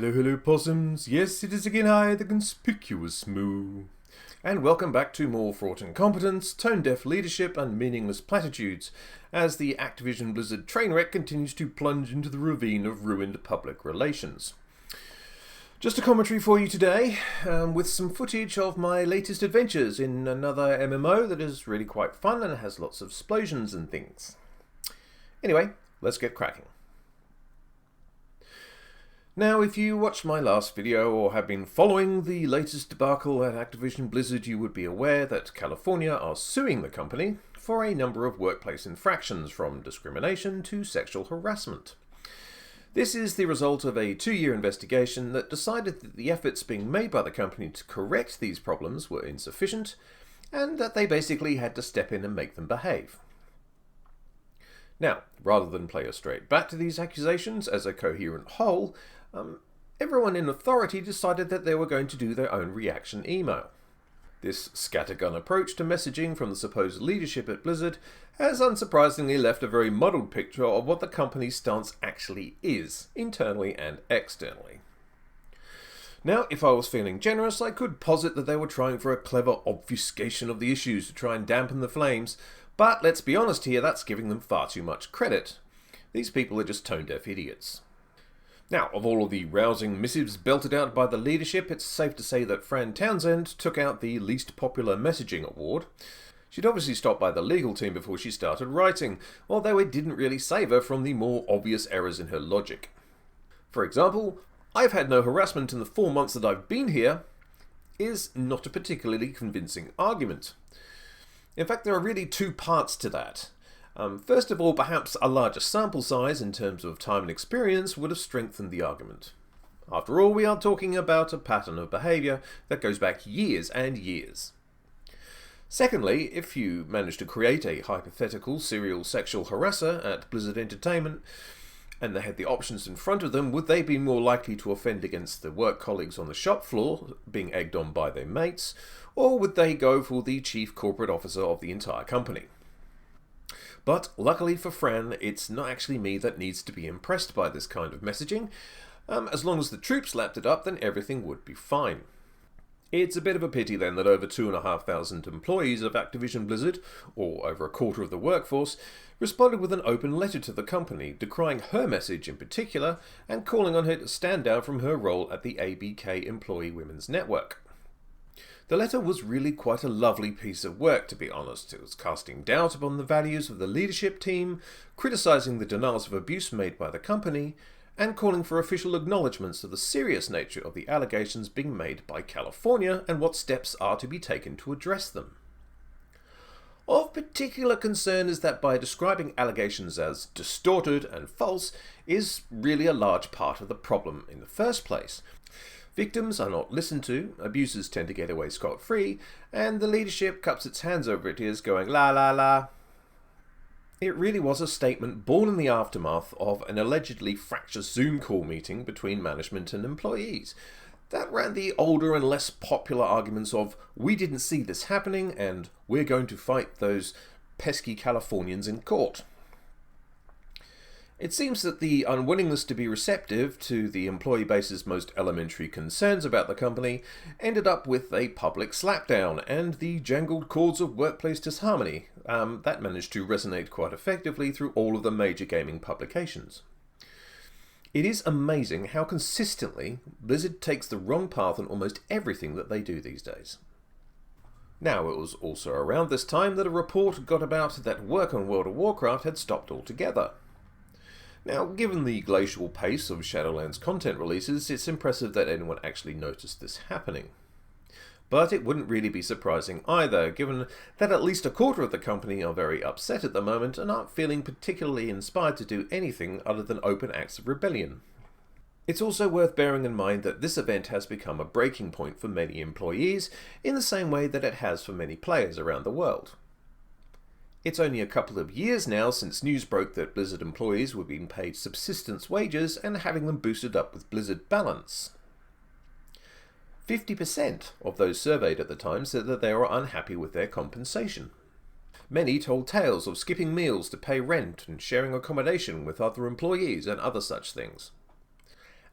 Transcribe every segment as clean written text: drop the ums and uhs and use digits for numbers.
Hello, hello, possums. Yes, it is again I, the conspicuous moo. And welcome back to more fraught incompetence, tone-deaf leadership, and meaningless platitudes, as the Activision Blizzard train wreck continues to plunge into the ravine of ruined public relations. Just a commentary for you today, with some footage of my latest adventures in another MMO that is really quite fun and has lots of explosions and things. Anyway, let's get cracking. Now, if you watched my last video or have been following the latest debacle at Activision Blizzard, you would be aware that California are suing the company for a number of workplace infractions, from discrimination to sexual harassment. This is the result of a 2-year investigation that decided that the efforts being made by the company to correct these problems were insufficient, and that they basically had to step in and make them behave. Now, rather than play a straight bat to these accusations as a coherent whole, everyone in authority decided that they were going to do their own reaction email. This scattergun approach to messaging from the supposed leadership at Blizzard has unsurprisingly left a very muddled picture of what the company's stance actually is, internally and externally. Now, if I was feeling generous, I could posit that they were trying for a clever obfuscation of the issues to try and dampen the flames, but let's be honest here, that's giving them far too much credit. These people are just tone-deaf idiots. Now, of all of the rousing missives belted out by the leadership, it's safe to say that Fran Townsend took out the least popular messaging award. She'd obviously stopped by the legal team before she started writing, although it didn't really save her from the more obvious errors in her logic. For example, "I've had no harassment in the 4 months that I've been here" is not a particularly convincing argument. In fact, there are really two parts to that. First of all, perhaps a larger sample size in terms of time and experience would have strengthened the argument. After all, we are talking about a pattern of behaviour that goes back years and years. Secondly, if you manage to create a hypothetical serial sexual harasser at Blizzard Entertainment, and they had the options in front of them, would they be more likely to offend against the work colleagues on the shop floor, being egged on by their mates, or would they go for the chief corporate officer of the entire company? But luckily for Fran, it's not actually me that needs to be impressed by this kind of messaging. As long as the troops lapped it up, then everything would be fine. It's a bit of a pity then that over 2,500 employees of Activision Blizzard, or over a quarter of the workforce, responded with an open letter to the company, decrying her message in particular, and calling on her to stand down from her role at the ABK Employee Women's Network. The letter was really quite a lovely piece of work, to be honest. It was casting doubt upon the values of the leadership team, criticising the denials of abuse made by the company, and calling for official acknowledgements of the serious nature of the allegations being made by California and what steps are to be taken to address them. Of particular concern is that by describing allegations as distorted and false is really a large part of the problem in the first place. Victims are not listened to, abusers tend to get away scot-free, and the leadership cups its hands over its ears going la la la. It really was a statement born in the aftermath of an allegedly fractious Zoom call meeting between management and employees that ran the older and less popular arguments of "we didn't see this happening" and "we're going to fight those pesky Californians in court." It seems that the unwillingness to be receptive to the employee base's most elementary concerns about the company ended up with a public slapdown and the jangled chords of workplace disharmony that managed to resonate quite effectively through all of the major gaming publications. It is amazing how consistently Blizzard takes the wrong path on almost everything that they do these days. Now, it was also around this time that a report got about that work on World of Warcraft had stopped altogether. Now, given the glacial pace of Shadowlands content releases, it's impressive that anyone actually noticed this happening. But it wouldn't really be surprising either, given that at least a quarter of the company are very upset at the moment and aren't feeling particularly inspired to do anything other than open acts of rebellion. It's also worth bearing in mind that this event has become a breaking point for many employees, in the same way that it has for many players around the world. It's only a couple of years now since news broke that Blizzard employees were being paid subsistence wages and having them boosted up with Blizzard balance. 50% of those surveyed at the time said that they were unhappy with their compensation. Many told tales of skipping meals to pay rent and sharing accommodation with other employees and other such things.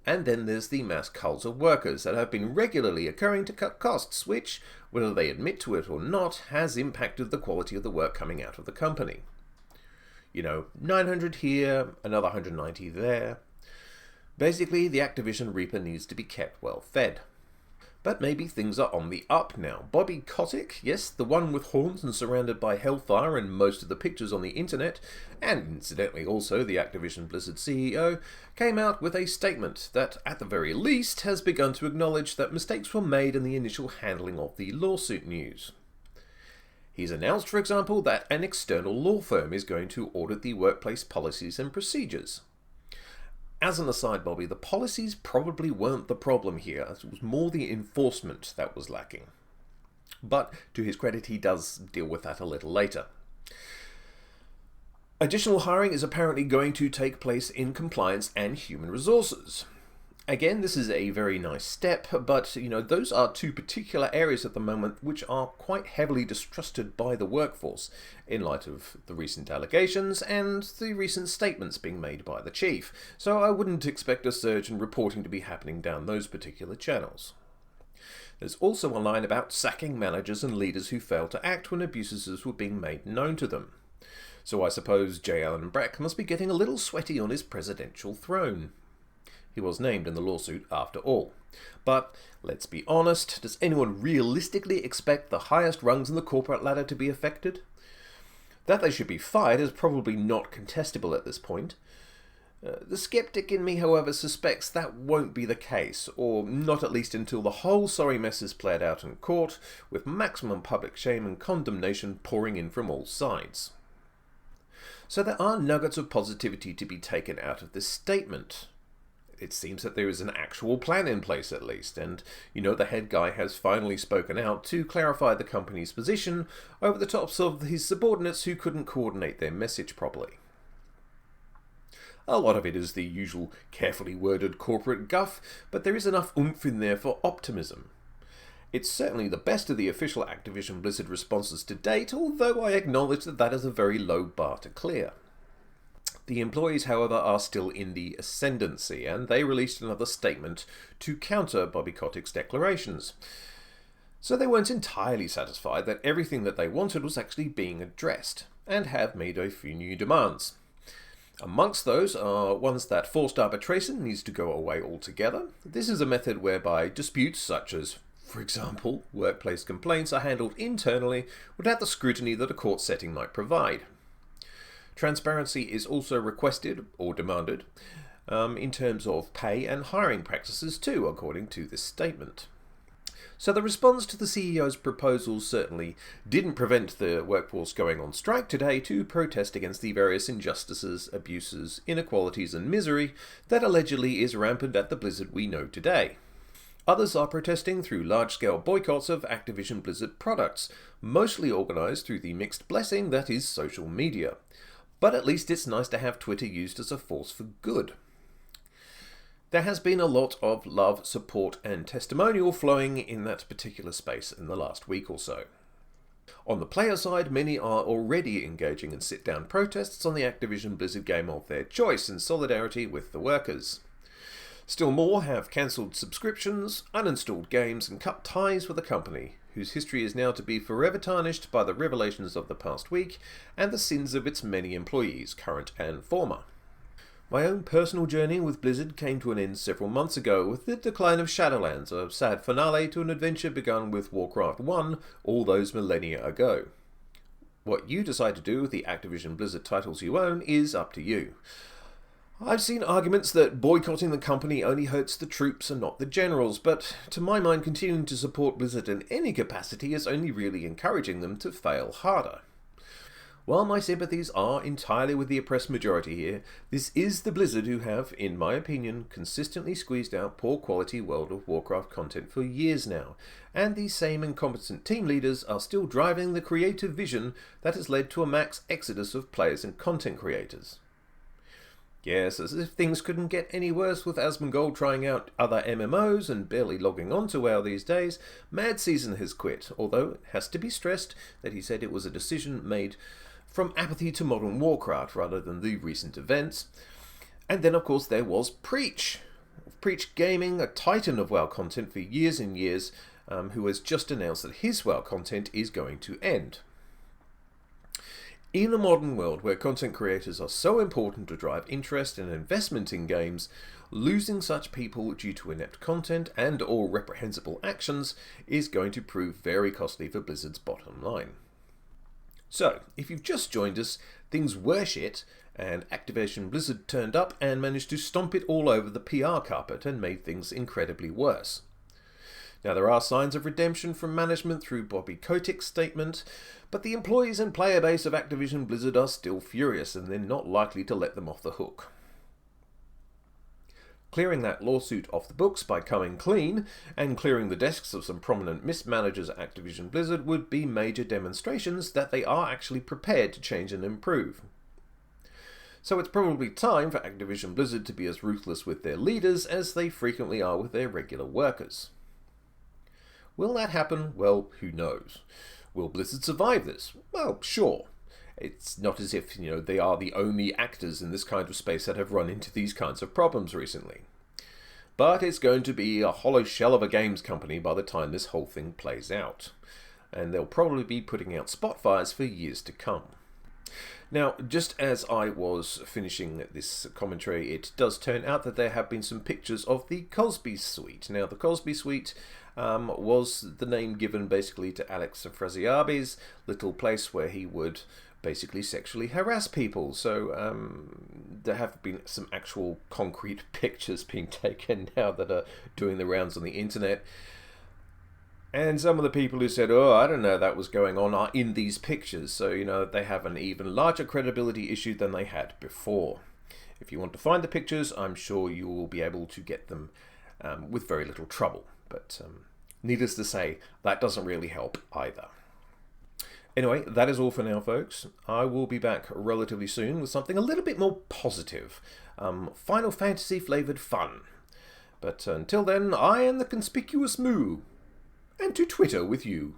And then there's the mass culls of workers that have been regularly occurring to cut costs, which, whether they admit to it or not, has impacted the quality of the work coming out of the company. 900 here, another 190 there. Basically, the Activision Reaper needs to be kept well fed. But maybe things are on the up now. Bobby Kotick, yes, the one with horns and surrounded by hellfire in most of the pictures on the internet, and incidentally also the Activision Blizzard CEO, came out with a statement that, at the very least, has begun to acknowledge that mistakes were made in the initial handling of the lawsuit news. He's announced, for example, that an external law firm is going to audit the workplace policies and procedures. As an aside, Bobby, the policies probably weren't the problem here. It was more the enforcement that was lacking. But to his credit, he does deal with that a little later. Additional hiring is apparently going to take place in compliance and human resources. Again, this is a very nice step, but those are two particular areas at the moment which are quite heavily distrusted by the workforce in light of the recent allegations and the recent statements being made by the chief, so I wouldn't expect a surge in reporting to be happening down those particular channels. There's also a line about sacking managers and leaders who failed to act when abuses were being made known to them. So I suppose J. Allen Brack must be getting a little sweaty on his presidential throne. He was named in the lawsuit after all. But let's be honest, does anyone realistically expect the highest rungs in the corporate ladder to be affected? That they should be fired is probably not contestable at this point. The skeptic in me, however, suspects that won't be the case, or not at least until the whole sorry mess is played out in court, with maximum public shame and condemnation pouring in from all sides. So there are nuggets of positivity to be taken out of this statement. It seems that there is an actual plan in place at least, and the head guy has finally spoken out to clarify the company's position over the tops of his subordinates who couldn't coordinate their message properly. A lot of it is the usual carefully worded corporate guff, but there is enough oomph in there for optimism. It's certainly the best of the official Activision Blizzard responses to date, although I acknowledge that is a very low bar to clear. The employees, however, are still in the ascendancy, and they released another statement to counter Bobby Kotick's declarations. So they weren't entirely satisfied that everything that they wanted was actually being addressed, and have made a few new demands. Amongst those are ones that forced arbitration needs to go away altogether. This is a method whereby disputes such as, for example, workplace complaints are handled internally without the scrutiny that a court setting might provide. Transparency is also requested or demanded in terms of pay and hiring practices too, according to this statement. So the response to the CEO's proposals certainly didn't prevent the workforce going on strike today to protest against the various injustices, abuses, inequalities and misery that allegedly is rampant at the Blizzard we know today. Others are protesting through large-scale boycotts of Activision Blizzard products, mostly organised through the mixed blessing that is social media. But at least it's nice to have Twitter used as a force for good. There has been a lot of love, support and testimonial flowing in that particular space in the last week or so. On the player side, many are already engaging in sit-down protests on the Activision Blizzard game of their choice in solidarity with the workers. Still more have cancelled subscriptions, uninstalled games and cut ties with the company, whose history is now to be forever tarnished by the revelations of the past week and the sins of its many employees, current and former. My own personal journey with Blizzard came to an end several months ago with the decline of Shadowlands, a sad finale to an adventure begun with Warcraft 1 all those millennia ago. What you decide to do with the Activision Blizzard titles you own is up to you. I've seen arguments that boycotting the company only hurts the troops and not the generals, but to my mind continuing to support Blizzard in any capacity is only really encouraging them to fail harder. While my sympathies are entirely with the oppressed majority here, this is the Blizzard who have, in my opinion, consistently squeezed out poor quality World of Warcraft content for years now, and these same incompetent team leaders are still driving the creative vision that has led to a mass exodus of players and content creators. Yes, as if things couldn't get any worse with Asmongold trying out other MMOs and barely logging on to WoW these days, Mad Season has quit, although it has to be stressed that he said it was a decision made from apathy to Modern Warcraft rather than the recent events. And then of course there was Preach preached gaming, a titan of WoW content for years and years, who has just announced that his WoW content is going to end. In a modern world where content creators are so important to drive interest and investment in games, losing such people due to inept content and or reprehensible actions is going to prove very costly for Blizzard's bottom line. So, if you've just joined us, things were shit, and Activision Blizzard turned up and managed to stomp it all over the PR carpet and made things incredibly worse. Now, there are signs of redemption from management through Bobby Kotick's statement, but the employees and player base of Activision Blizzard are still furious, and they're not likely to let them off the hook. Clearing that lawsuit off the books by coming clean, and clearing the desks of some prominent mismanagers at Activision Blizzard would be major demonstrations that they are actually prepared to change and improve. So it's probably time for Activision Blizzard to be as ruthless with their leaders as they frequently are with their regular workers. Will that happen? Well, who knows. Will Blizzard survive this? Well, sure. It's not as if, they are the only actors in this kind of space that have run into these kinds of problems recently. But it's going to be a hollow shell of a games company by the time this whole thing plays out. And they'll probably be putting out spot fires for years to come. Now, just as I was finishing this commentary, it does turn out that there have been some pictures of the Cosby Suite. Now, the Cosby Suite was the name given basically to Alex Afrasiabi's little place where he would basically sexually harass people. So there have been some actual concrete pictures being taken now that are doing the rounds on the internet. And some of the people who said, oh, I don't know that was going on, are in these pictures. So, they have an even larger credibility issue than they had before. If you want to find the pictures, I'm sure you will be able to get them with very little trouble. But needless to say, that doesn't really help either. Anyway, that is all for now, folks. I will be back relatively soon with something a little bit more positive. Final Fantasy flavoured fun. But until then, I am the Conspicuous Moo. And to Twitter with you.